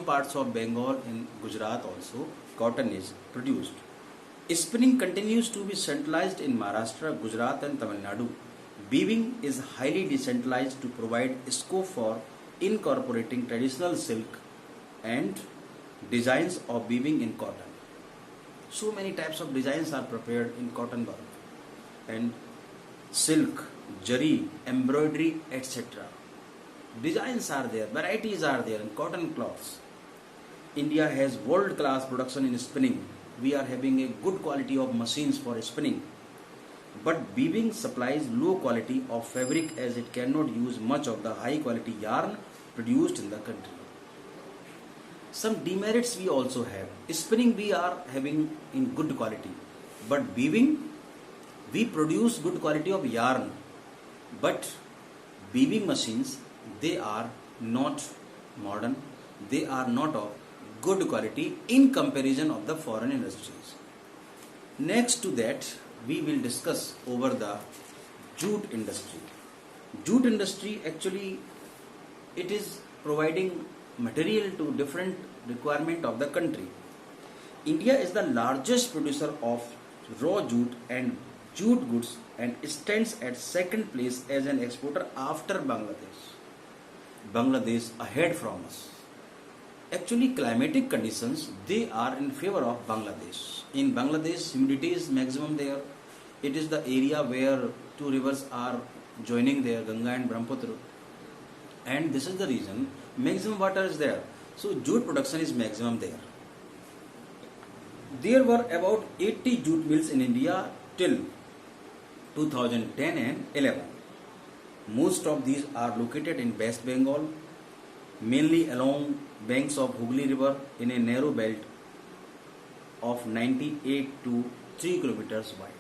parts of Bengal and Gujarat also, cotton is produced. Spinning continues to be centralized in Maharashtra, Gujarat and Tamil Nadu. Weaving is highly decentralized to provide scope for incorporating traditional silk and designs of weaving in cotton. So many types of designs are prepared in cotton work and silk, jari, embroidery, etc. Designs are there, varieties are there in cotton cloths. India has world class production in spinning. We are having a good quality of machines for spinning. But weaving supplies low quality of fabric as it cannot use much of the high quality yarn produced in the country. Some demerits we also have. Spinning we are having in good quality, but weaving we produce good quality of yarn, but weaving machines they are not modern, they are not of good quality in comparison of the foreign industries. Next to that we will discuss over the jute industry. Jute industry actually it is providing material to different requirement of the country. India is the largest producer of raw jute and jute goods and stands at second place as an exporter after Bangladesh. Bangladesh ahead from us. Actually climatic conditions they are in favor of Bangladesh. In Bangladesh humidity is maximum there. It is the area where two rivers are joining there, Ganga and Brahmaputra, and this is the reason maximum water is there. So jute production is maximum there. There were about 80 jute mills in India till 2010 and 11. Most of these are located in West Bengal, mainly along banks of Hooghly River in a narrow belt of 98 to 3 kilometers wide.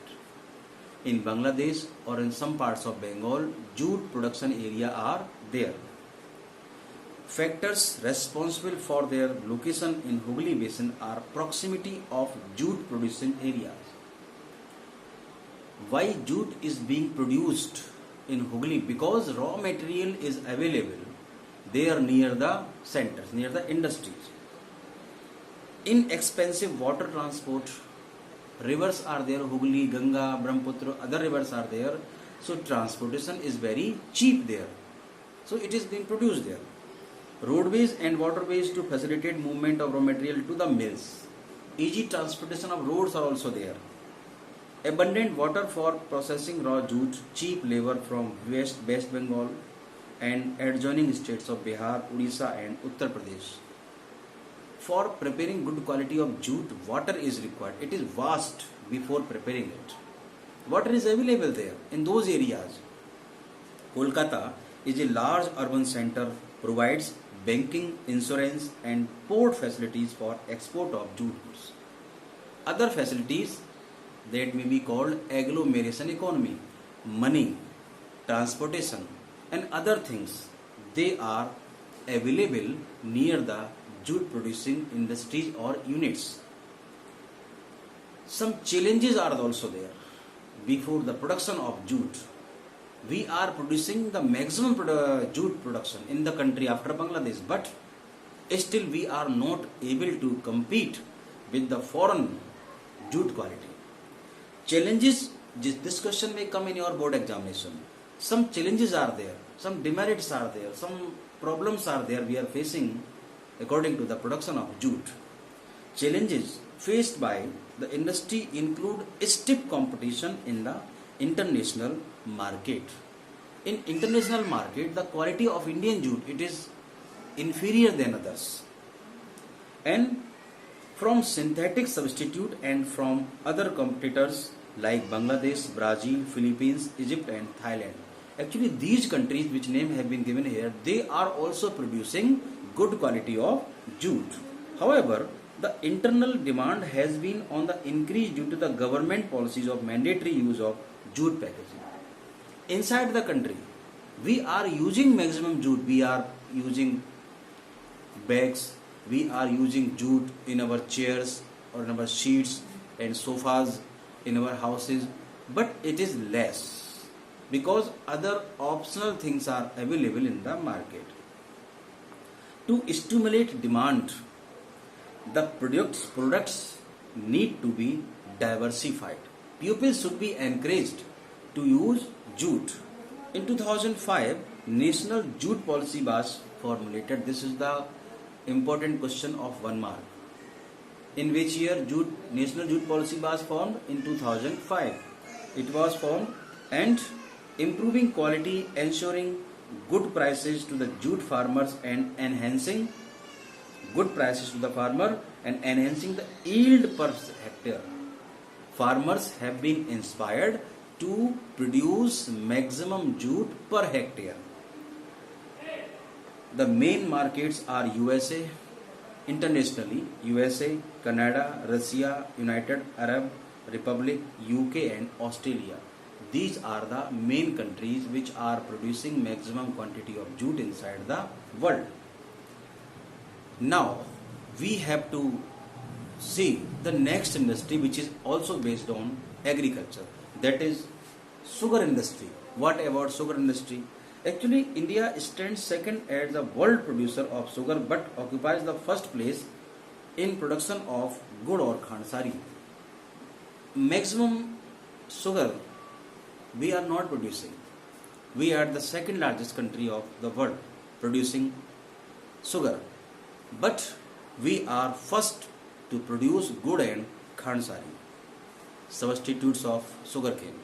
In Bangladesh or in some parts of Bengal, jute production area are there. Factors responsible for their location in Hooghly Basin are proximity of jute producing areas. Why jute is being produced in Hooghly? Because raw material is available there near the centers, near the industries. Inexpensive water transport, rivers are there, Hooghly, Ganga, Brahmaputra, other rivers are there. So transportation is very cheap there. So it is being produced there. Roadways and waterways to facilitate movement of raw material to the mills. Easy transportation of roads are also there. Abundant water for processing raw jute, cheap labor from West Bengal and adjoining states of Bihar, Odisha and Uttar Pradesh. For preparing good quality of jute, water is required. It is vast before preparing it. Water is available there in those areas. Kolkata is a large urban center, provides banking, insurance and port facilities for export of jute goods. Other facilities that may be called agglomeration economy, money, transportation and other things, they are available near the jute producing industries or units. Some challenges are also there. Before the production of jute, we are producing the maximum jute production in the country after Bangladesh, but still we are not able to compete with the foreign jute quality. Challenges, this question may come in your board examination. Some challenges are there, some demerits are there, some problems are there we are facing according to the production of jute. Challenges faced by the industry include stiff competition in the international market. In international market, the quality of Indian jute it is inferior than others, and from synthetic substitute and from other competitors like Bangladesh, Brazil, Philippines, Egypt and Thailand. Actually these countries which name have been given here, they are also producing good quality of jute. However, the internal demand has been on the increase due to the government policies of mandatory use of jute packaging. Inside the country, we are using maximum jute. We are using bags, we are using jute in our chairs or in our sheets and sofas in our houses, but it is less because other optional things are available in the market. To stimulate demand, the products need to be diversified. Pupils should be encouraged to use jute. In 2005, National Jute Policy was formulated. This is the important question of 1 mark. In which year National Jute Policy was formed? In 2005. It was formed, and improving quality, ensuring good prices to the jute farmers and enhancing the yield per hectare. Farmers have been inspired to produce maximum jute per hectare. The main markets are USA, internationally USA, Canada, Russia, United Arab Republic, UK and Australia. These are the main countries which are producing maximum quantity of jute inside the world. Now we have to see the next industry which is also based on agriculture, that is sugar industry. What about sugar industry? Actually, India stands second as the world producer of sugar but occupies the first place in production of gur or khandsari. Maximum sugar we are not producing. We are the second largest country of the world producing sugar, but we are first to produce gur and khandsari, substitutes of sugarcane.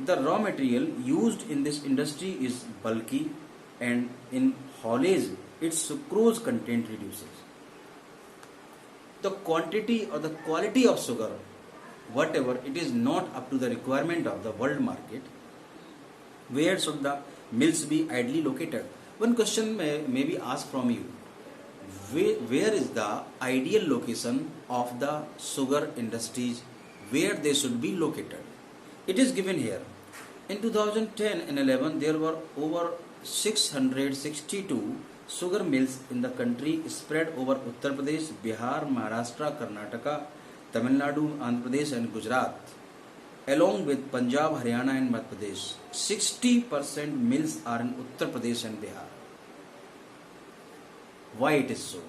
The raw material used in this industry is bulky, and in haulage its sucrose content reduces. The quantity or the quality of sugar, whatever, it is not up to the requirement of the world market. Where should the mills be ideally located? One question may be asked from you. Where is the ideal location of the sugar industries, where they should be located? It is given here. In 2010 and 11, there were over 662 sugar mills in the country spread over Uttar Pradesh, Bihar, Maharashtra, Karnataka, Tamil Nadu, Andhra Pradesh and Gujarat, along with Punjab, Haryana and Madhya Pradesh. 60% mills are in Uttar Pradesh and Bihar. Why it is so?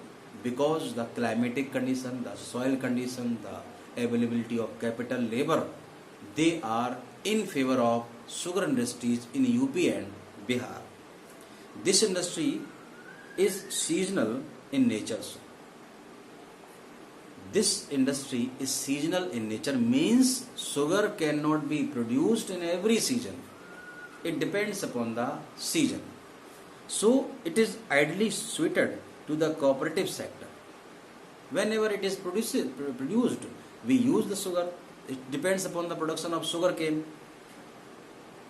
Because the climatic condition, the soil condition, the availability of capital labor, they are in favor of sugar industries in UP and Bihar. This industry is seasonal in nature. This industry is seasonal in nature, means sugar cannot be produced in every season. It depends upon the season. So it is ideally suited to the cooperative sector. Whenever it is produced, we use the sugar. It depends upon the production of sugarcane.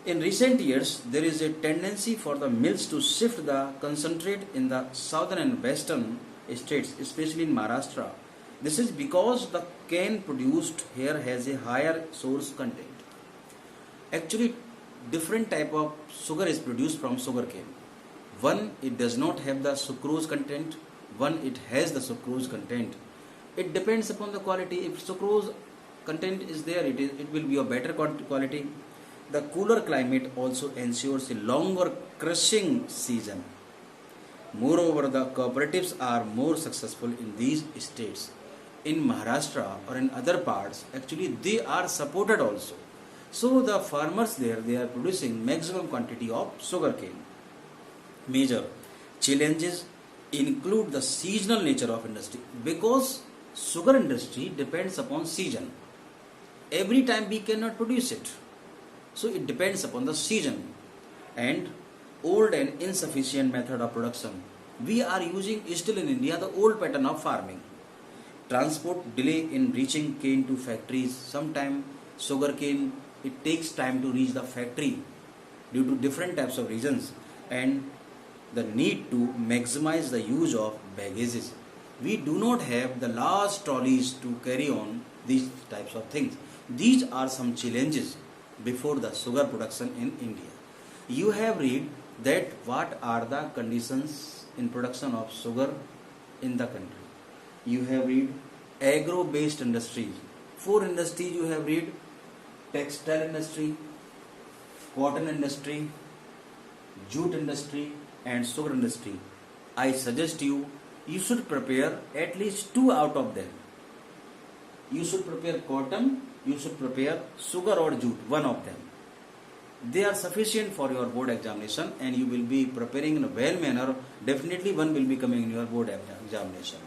In recent years, there is a tendency for the mills to shift the concentrate in the southern and western states, especially in Maharashtra. This is because the cane produced here has a higher source content. Actually, different type of sugar is produced from sugarcane. One, it does not have the sucrose content. One, it has the sucrose content. It depends upon the quality. If sucrose content is there, it will be a better quality. The cooler climate also ensures a longer crushing season. Moreover, the cooperatives are more successful in these states. In Maharashtra or in other parts, actually they are supported also. So the farmers there, they are producing maximum quantity of sugarcane. Major challenges include the seasonal nature of industry, because sugar industry depends upon season. Every time we cannot produce it. So it depends upon the season, and old and insufficient method of production. We are using still in India the old pattern of farming. Transport delay in reaching cane to factories. Sometimes sugar cane, it takes time to reach the factory due to different types of reasons, and the need to maximize the use of baggages. We do not have the large trolleys to carry on these types of things. These are some challenges before the sugar production in India. You have read that what are the conditions in production of sugar in the country. You have read agro-based industries. 4 industries you have read: textile industry, cotton industry, jute industry and sugar industry. I suggest you should prepare at least 2 out of them. You should prepare cotton, you should prepare sugar or jute, one of them. They are sufficient for your board examination and you will be preparing in a well manner. Definitely one will be coming in your board examination.